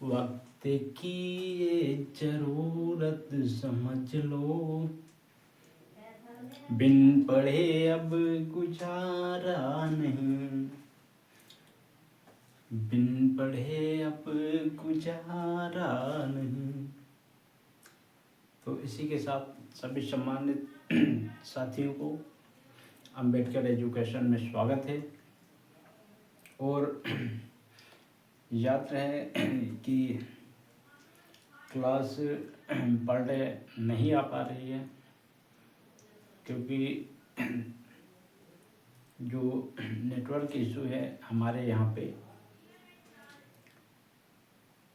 वक्त की ये जरूरत समझ लो, बिन पढ़े अब गुजारा नहीं, बिन पढ़े अब गुजारा नहीं। तो इसी के साथ सभी सम्मानित साथियों को अंबेडकर एजुकेशन में स्वागत है। और याद रहे कि क्लास पर डे नहीं आ पा रही है, क्योंकि जो नेटवर्क इशू है हमारे यहाँ पे,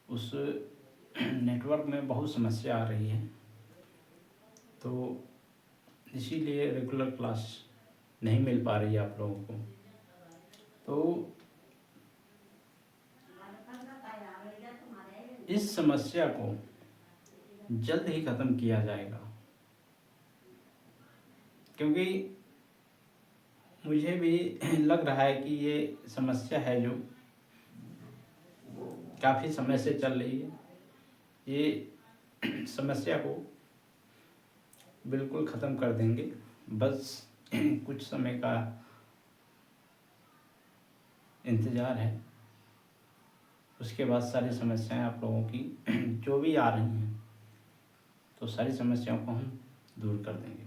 उस नेटवर्क में बहुत समस्या आ रही है। तो इसीलिए रेगुलर क्लास नहीं मिल पा रही है आप लोगों को। तो इस समस्या को जल्द ही ख़त्म किया जाएगा, क्योंकि मुझे भी लग रहा है कि ये समस्या है जो काफ़ी समय से चल रही है। ये समस्या को बिल्कुल ख़त्म कर देंगे, बस कुछ समय का इंतज़ार है। उसके बाद सारी समस्याएं आप लोगों की जो भी आ रही हैं, तो सारी समस्याओं को हम दूर कर देंगे।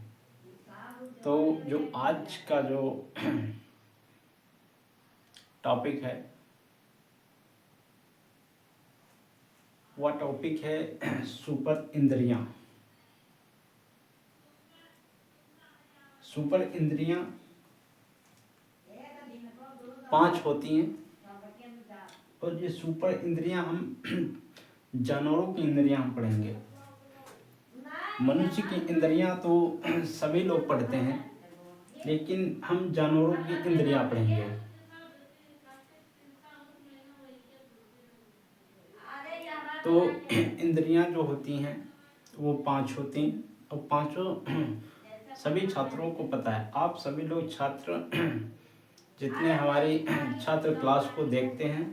तो जो आज का जो टॉपिक है, वह टॉपिक है सुपर इंद्रियां। सुपर इंद्रियां 5 होती हैं, और ये सुपर इंद्रियां हम जानवरों की इंद्रियां हम पढ़ेंगे। मनुष्य की इंद्रियां तो सभी लोग पढ़ते हैं, लेकिन हम जानवरों की इंद्रियां पढ़ेंगे। तो इंद्रियां जो होती हैं वो 5 होती हैं, और पांचों सभी छात्रों को पता है। आप सभी लोग छात्र जितने हमारी छात्र क्लास को देखते हैं,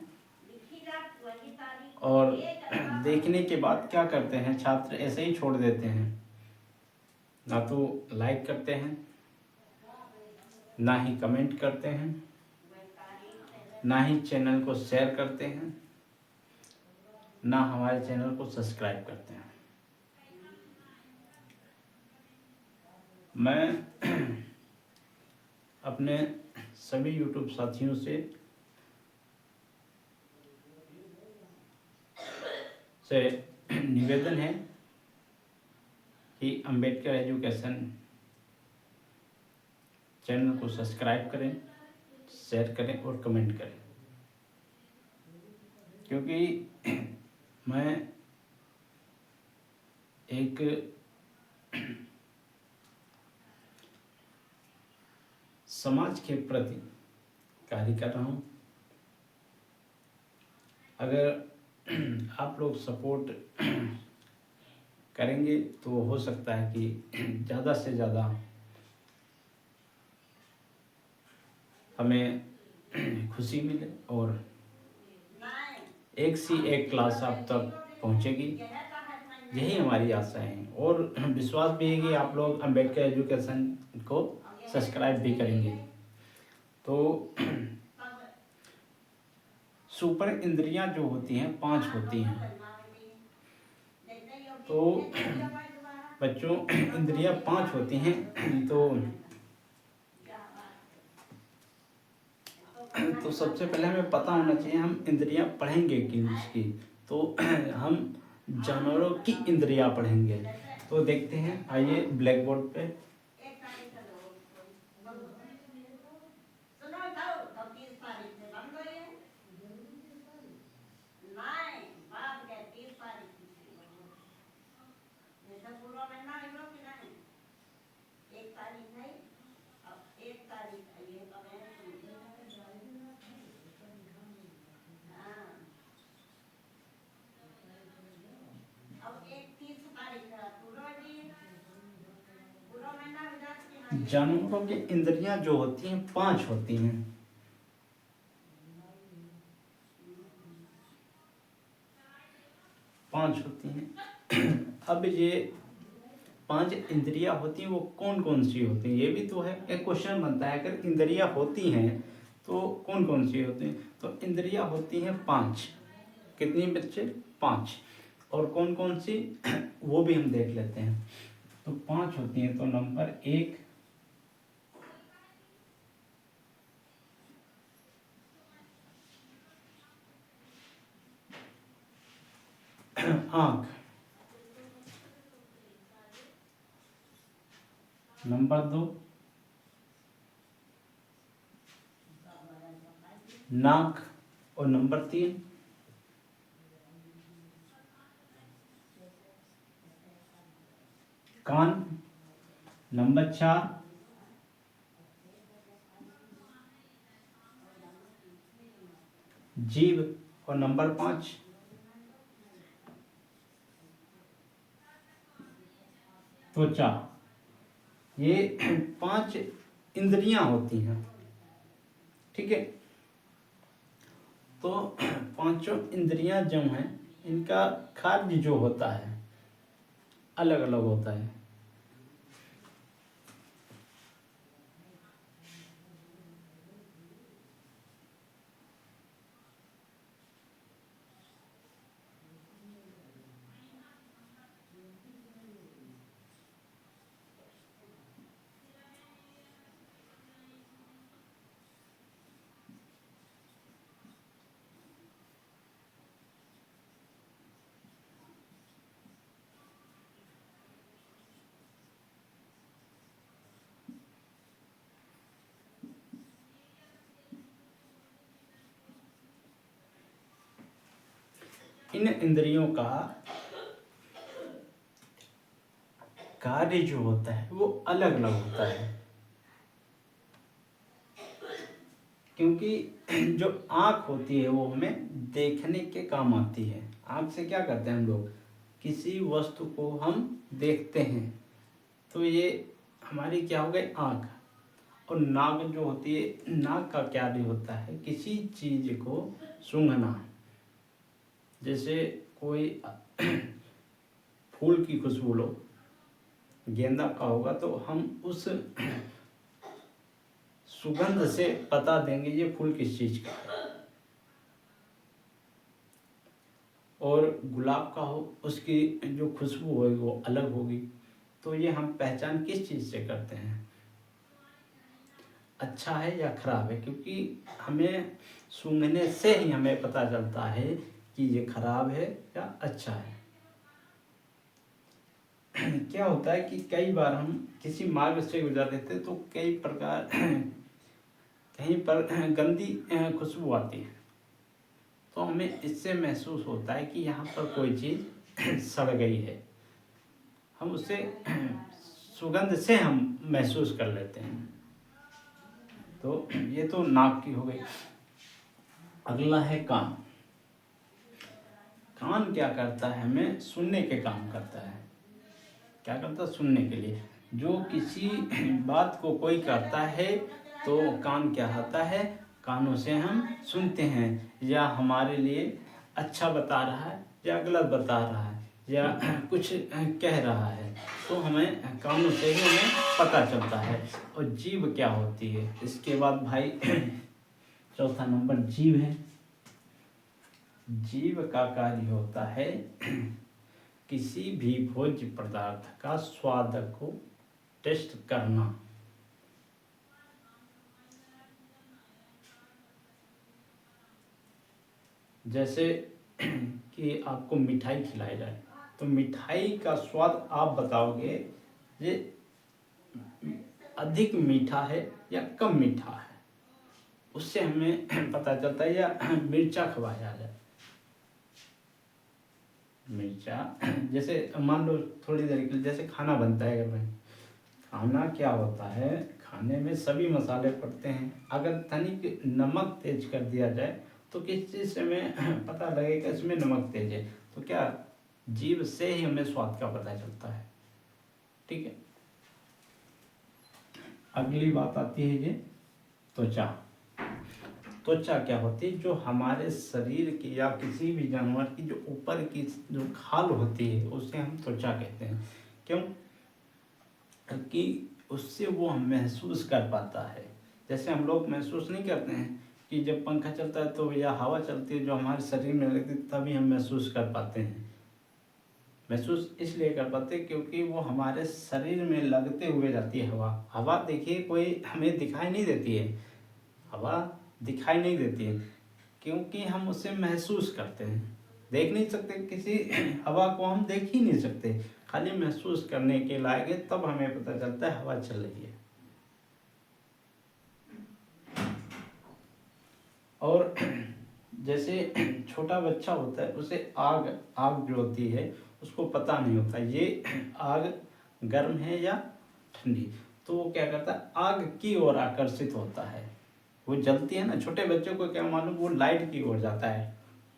और देखने के बाद क्या करते हैं, छात्र ऐसे ही छोड़ देते हैं, ना तो लाइक करते हैं, ना ही कमेंट करते हैं, ना ही चैनल को शेयर करते हैं, ना हमारे चैनल को सब्सक्राइब करते हैं। मैं अपने सभी यूट्यूब साथियों से निवेदन है कि अंबेडकर एजुकेशन चैनल को सब्सक्राइब करें, शेयर करें और कमेंट करें, क्योंकि मैं एक समाज के प्रति कार्य कर रहा हूँ। अगर आप लोग सपोर्ट करेंगे तो हो सकता है कि ज़्यादा से ज़्यादा हमें खुशी मिले, और एक से एक क्लास आप तक पहुँचेगी, यही हमारी आशा है। और विश्वास भी है कि आप लोग अंबेडकर एजुकेशन को सब्सक्राइब भी करेंगे। तो सुपर इंद्रियां जो होती हैं 5 होती हैं। तो बच्चों, इंद्रियां 5 होती हैं, तो सबसे पहले हमें पता होना चाहिए हम इंद्रियां पढ़ेंगे किसकी। तो हम जानवरों की इंद्रियां पढ़ेंगे। तो देखते हैं, आइए ब्लैक बोर्ड पे। जानवरों की इंद्रियां जो होती हैं 5 होती हैं। 5 होती हैं। अब ये 5 इंद्रियां होती हैं, वो कौन कौन सी होती हैं, ये भी तो है। एक क्वेश्चन बनता है, अगर इंद्रियां होती हैं तो कौन कौन सी होती हैं। तो इंद्रियां होती हैं 5। कितनी बच्चे? 5। और कौन कौन सी वो भी हम देख लेते हैं। तो 5 होती हैं। तो नंबर 1 आँख, नंबर 2 नाक, और नंबर 3 कान, नंबर 4 जीभ, और नंबर 5 त्वचा। ये 5 इंद्रियां होती हैं, ठीक है। तो पांचों इंद्रियां जो हैं, इनका कार्य जो होता है अलग अलग होता है। इन इंद्रियों का कार्य जो होता है वो अलग अलग होता है, क्योंकि जो आँख होती है वो हमें देखने के काम आती है। आँख से क्या करते हैं हम लोग? किसी वस्तु को हम देखते हैं, तो ये हमारी क्या हो गई? आँख। और नाक जो होती है, नाक का कार्य होता है किसी चीज को सूंघना। जैसे कोई फूल की खुशबू लो, गेंदा का होगा, तो हम उस सुगंध से पता देंगे ये फूल किस चीज का है। और गुलाब का हो, उसकी जो खुशबू होगी वो अलग होगी। तो ये हम पहचान किस चीज से करते हैं? अच्छा है या खराब है, क्योंकि हमें सूंघने से ही हमें पता चलता है कि ये खराब है या अच्छा है। क्या होता है कि कई बार हम किसी मार्ग से गुजरते थे तो कई प्रकार कहीं पर गंदी खुशबू आती है, तो हमें इससे महसूस होता है कि यहाँ पर कोई चीज़ सड़ गई है। हम उसे सुगंध से हम महसूस कर लेते हैं। तो ये तो नाक की हो गई। अगला है कान। कान क्या करता है? हमें सुनने के काम करता है। क्या करता है? सुनने के लिए। जो किसी बात को कोई करता है तो कान क्या होता है? कानों से हम सुनते हैं, या हमारे लिए अच्छा बता रहा है या गलत बता रहा है या कुछ कह रहा है, तो हमें कानों से ही हमें पता चलता है। और जीभ क्या होती है? इसके बाद भाई चौथा नंबर जीभ है। जीभ का कार्य होता है किसी भी भोज्य पदार्थ का स्वाद को टेस्ट करना। जैसे कि आपको मिठाई खिलाई जाए, तो मिठाई का स्वाद आप बताओगे ये अधिक मीठा है या कम मीठा है, उससे हमें पता चलता है। या मिर्चा खवाया जाए, मिर्चा जैसे मान लो थोड़ी देर के लिए जैसे खाना बनता है घर में, खाना क्या होता है? खाने में सभी मसाले पड़ते हैं। अगर तनिक नमक तेज कर दिया जाए तो किस चीज़ से हमें पता लगेगा इसमें नमक तेज है? तो क्या जीभ से ही हमें स्वाद का पता चलता है, ठीक है। अगली बात आती है ये त्वचा। त्वचा क्या होती है, जो हमारे शरीर की या किसी भी जानवर की जो ऊपर की जो खाल होती है उसे हम त्वचा कहते हैं। क्यों कि उससे वो हम महसूस कर पाता है। जैसे हम लोग महसूस नहीं करते हैं कि जब पंखा चलता है तो या हवा चलती है जो हमारे शरीर में लगती है तभी हम महसूस कर पाते हैं। महसूस इसलिए कर पाते हैं क्योंकि वो हमारे शरीर में लगते हुए जाती है हवा। हवा देखिए कोई हमें दिखाई नहीं देती है, हवा दिखाई नहीं देती है क्योंकि हम उसे महसूस करते हैं। देख नहीं सकते, किसी हवा को हम देख ही नहीं सकते, खाली महसूस करने के लायक है, तब हमें पता चलता है हवा चल रही है। और जैसे छोटा बच्चा होता है उसे आग आग जो होती है उसको पता नहीं होता ये आग गर्म है या ठंडी, तो वो क्या करता है आग की ओर आकर्षित होता है। वो जलती है ना, छोटे बच्चों को क्या मालूम, वो लाइट की ओर जाता है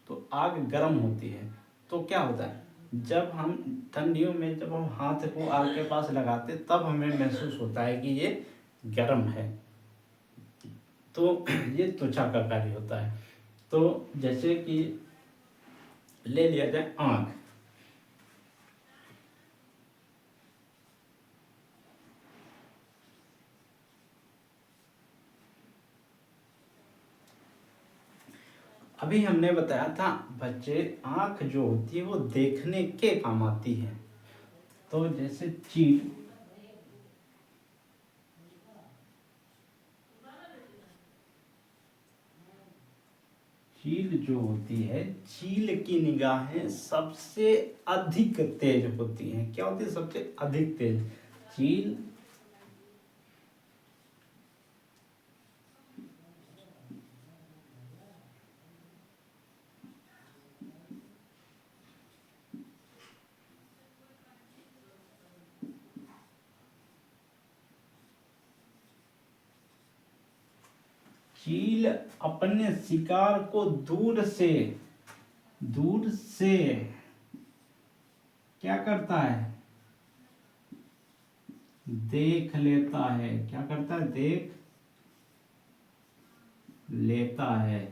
तो आग गर्म होती है। तो क्या होता है जब हम ठंडियों में जब हम हाथ को आग के पास लगाते तब हमें महसूस होता है कि ये गर्म है। तो ये त्वचा का कार्य होता है। तो जैसे कि ले लिया जाए आँख। अभी हमने बताया था बच्चे, आँख जो होती है वो देखने के काम आती है। तो जैसे चील, चील जो होती है, चील की निगाहें सबसे अधिक तेज होती हैं। क्या होती है सबसे अधिक तेज? चील चील अपने शिकार को दूर से क्या करता है, देख लेता है। क्या करता है? देख लेता है।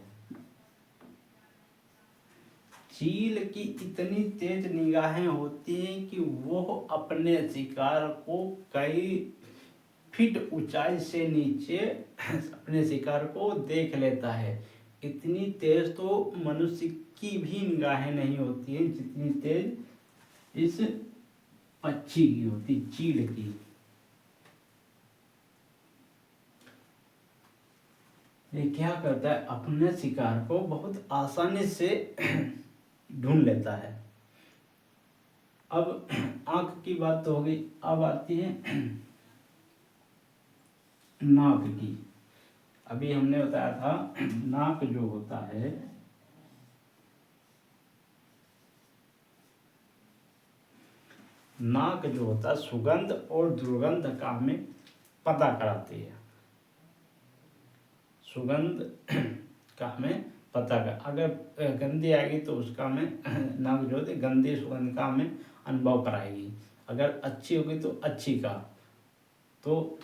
चील की इतनी तेज निगाहें होती हैं कि वो अपने शिकार को कई फीट ऊंचाई से नीचे अपने शिकार को देख लेता है। इतनी तेज तो मनुष्य की भी निगाहें नहीं होती हैं जितनी तेज इस पक्षी की होती, चील की। ये क्या करता है, अपने शिकार को बहुत आसानी से ढूंढ लेता है। अब आंख की बात तो हो गई, अब आती है नाक की। अभी हमने बताया था नाक जो होता है, नाक जो होता है सुगंध और दुर्गंध का हमें पता कराती है। सुगंध का हमें पता कर, अगर गंदी आएगी तो उसका हमें नाक जो होती है गंदी सुगंध का हमें अनुभव कराएगी। अगर अच्छी होगी तो अच्छी का। तो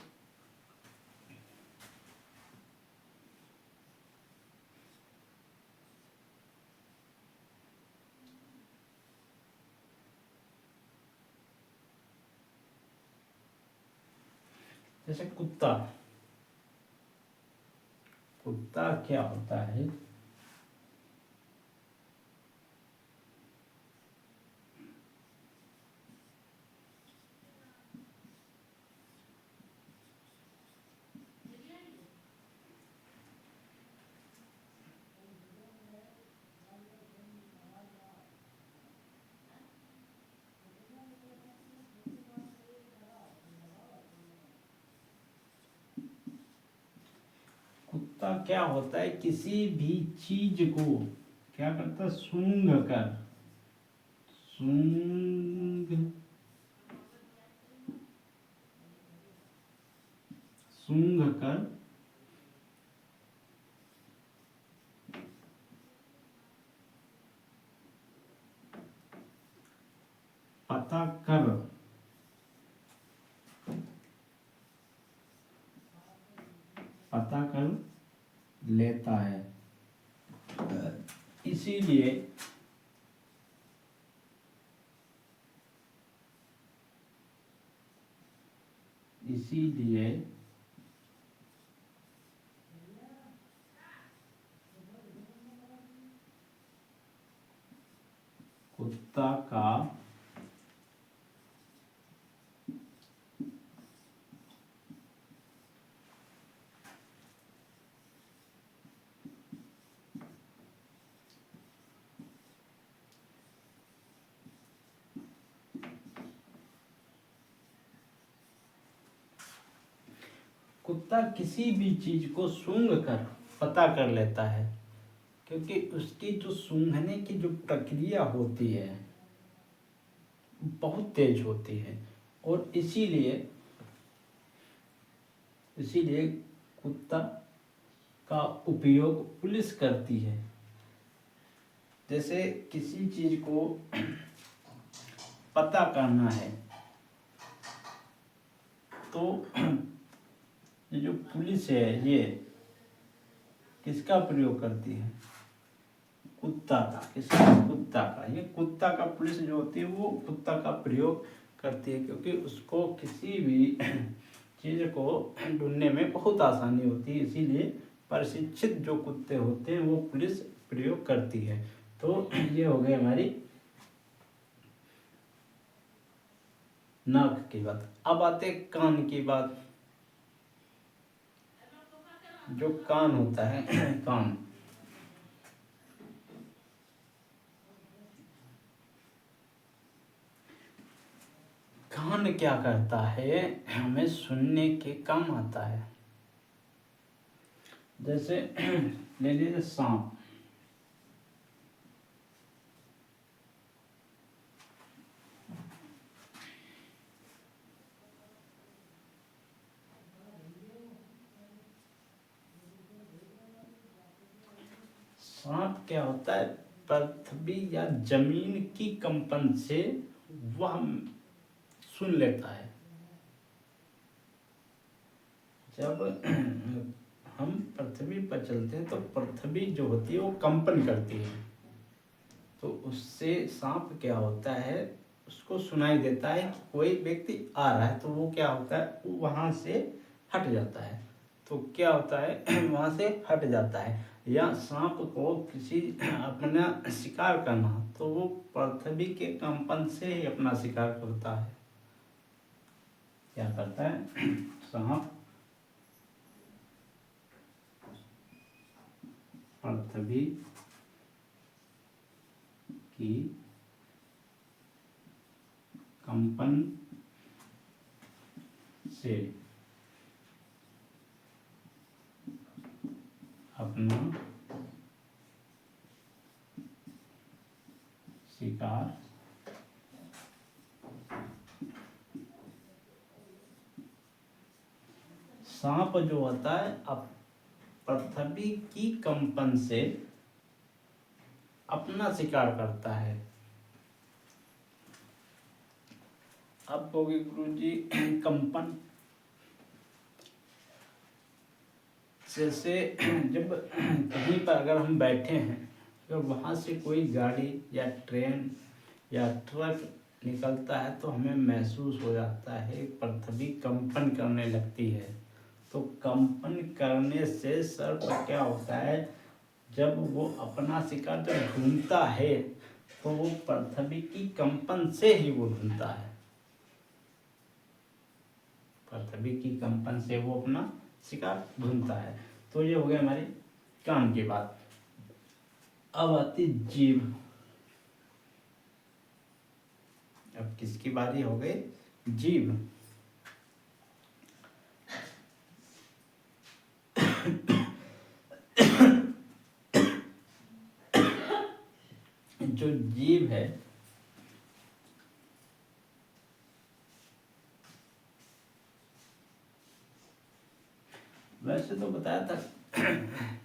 जैसे कुत्ता, कुत्ता क्या होता है, कुत्ता क्या होता है, किसी भी चीज को क्या करता है, सूंघ सूंघ कर पता कर लेता है। इसीलिए कुत्ता का कुत्ता किसी भी चीज को सूंघ कर पता कर लेता है, क्योंकि उसकी जो सूंघने की जो प्रक्रिया होती है बहुत तेज होती है। और इसीलिए कुत्ता का उपयोग पुलिस करती है। जैसे किसी चीज को पता करना है तो ये जो पुलिस है ये किसका प्रयोग करती है? कुत्ता का। किसका? कुत्ता का। ये कुत्ता का पुलिस जो होती है वो कुत्ता का प्रयोग करती है, क्योंकि उसको किसी भी चीज को ढूंढने में बहुत आसानी होती है। इसीलिए प्रशिक्षित जो कुत्ते होते हैं वो पुलिस प्रयोग करती है। तो ये हो गई हमारी नाक की बात। अब आते कान की बात। जो कान होता है कान क्या करता है? हमें सुनने के काम आता है। जैसे ले लीजिए सांप। सांप क्या होता है? पृथ्वी या जमीन की कंपन से वह सुन लेता है। जब हम पृथ्वी पर चलते हैं तो पृथ्वी जो होती है वो कंपन करती है, तो उससे सांप क्या होता है, उसको सुनाई देता है कि कोई व्यक्ति आ रहा है, तो वो क्या होता है, वो वहां से हट जाता है। तो क्या होता है वहां से हट जाता है। या सांप को किसी अपना शिकार करना, तो वो पृथ्वी के कंपन से ही अपना शिकार करता है। क्या करता है सांप? पृथ्वी की कंपन से अपना शिकार सांप जो होता है अब पृथ्वी की कंपन से अपना शिकार करता है। अब कहोगे गुरुजी कंपन जैसे जब कहीं पर अगर हम बैठे हैं तो वहां से कोई गाड़ी या ट्रेन या ट्रक निकलता है तो हमें महसूस हो जाता है, पृथ्वी कंपन करने लगती है। तो कंपन करने से सर पर क्या होता है, जब वो अपना शिकार जब ढूंढता है तो वो पृथ्वी की कंपन से ही वो ढूंढता है। पृथ्वी की कंपन से वो अपना शिकार ढूंढता है। तो ये हो गया हमारी कान की बात। अब आती जीभ। अब किसकी बारी हो गई? जीभ। जो जीभ है वैसे तो बताया था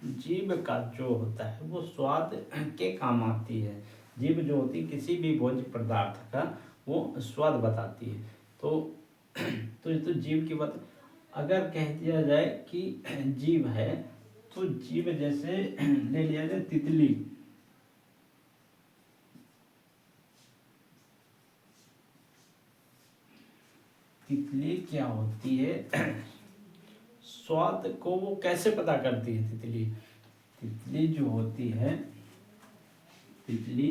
जीभ का जो होता है वो स्वाद के काम आती है। जीभ जो होती है किसी भी भोज्य पदार्थ का वो स्वाद बताती है। तो ये तो जीभ की बात। अगर कह दिया जाए कि जीभ है तो जीभ जैसे ले लिया जाए तितली। तितली क्या होती है, स्वाद को वो कैसे पता करती है तितली? तितली जो होती है, तितली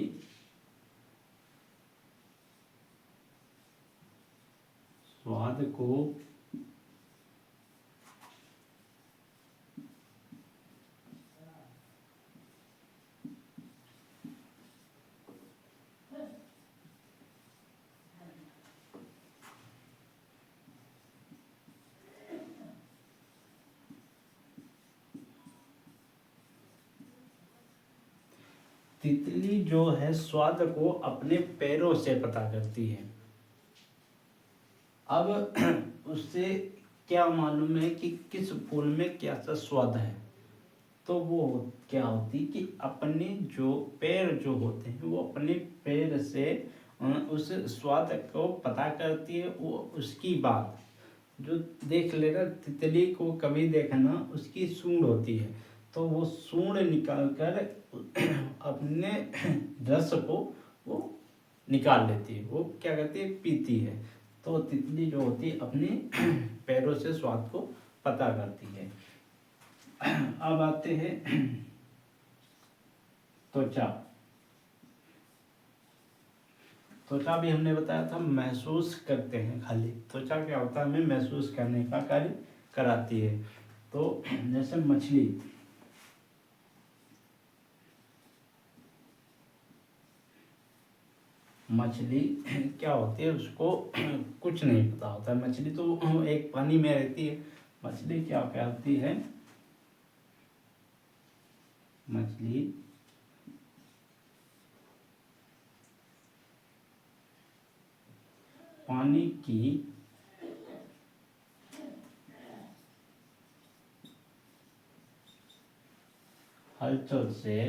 स्वाद को तितली जो है स्वाद को अपने पैरों से पता करती है। अब उससे क्या मालूम है कि किस फूल में क्या सा स्वाद है, तो वो क्या होती कि अपने जो पैर जो होते हैं वो अपने पैर से उस स्वाद को पता करती है। वो उसकी बात जो देख लेना, तितली को कभी देखना उसकी सूंड होती है, तो वो सूंड निकाल कर अपने रस को वो निकाल लेती है, वो क्या कहती है, पीती है। तो तितली जो होती है अपने पैरों से स्वाद को पता करती है। अब आते हैं त्वचा। त्वचा भी हमने बताया था महसूस करते हैं, खाली त्वचा क्या होता है, हमें महसूस करने का कार्य कराती है। तो जैसे मछली, मछली क्या होती है, उसको कुछ नहीं पता होता है। मछली तो एक पानी में रहती है। मछली क्या कहती है, मछली पानी की हलचल से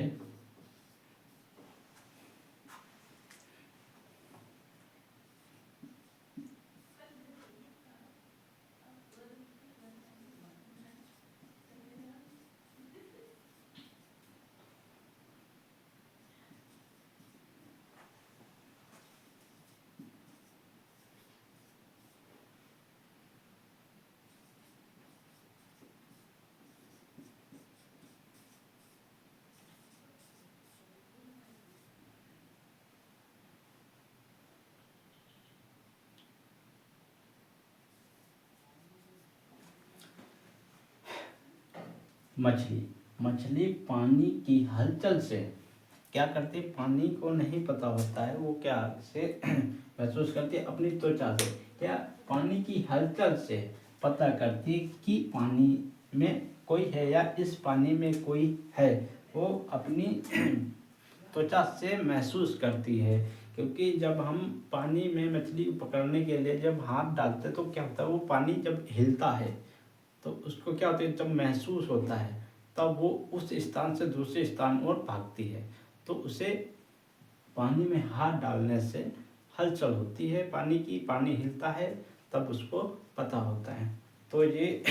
मछली मछली पानी की हलचल से क्या करती है, पानी को नहीं पता होता है, वो क्या से महसूस करती है अपनी त्वचा से, क्या पानी की हलचल से पता करती है कि पानी में कोई है या इस पानी में कोई है। वो अपनी त्वचा से महसूस करती है। क्योंकि जब हम पानी में मछली पकड़ने के लिए जब हाथ डालते तो क्या होता है, वो पानी जब हिलता है तो उसको क्या होता है, जब महसूस होता है तब वो उस स्थान से दूसरे स्थान और भागती है। तो उसे पानी में हाथ डालने से हलचल होती है पानी की, पानी हिलता है, तब उसको पता होता है। तो ये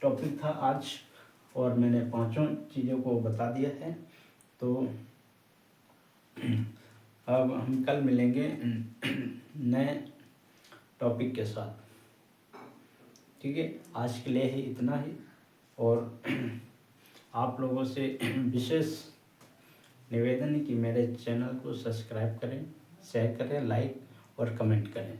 टॉपिक था आज, और मैंने पांचों चीज़ों को बता दिया है। तो अब हम कल मिलेंगे नए टॉपिक के साथ, ठीक है। आज के लिए ही इतना ही, और आप लोगों से विशेष निवेदन है कि मेरे चैनल को सब्सक्राइब करें, शेयर करें, लाइक और कमेंट करें।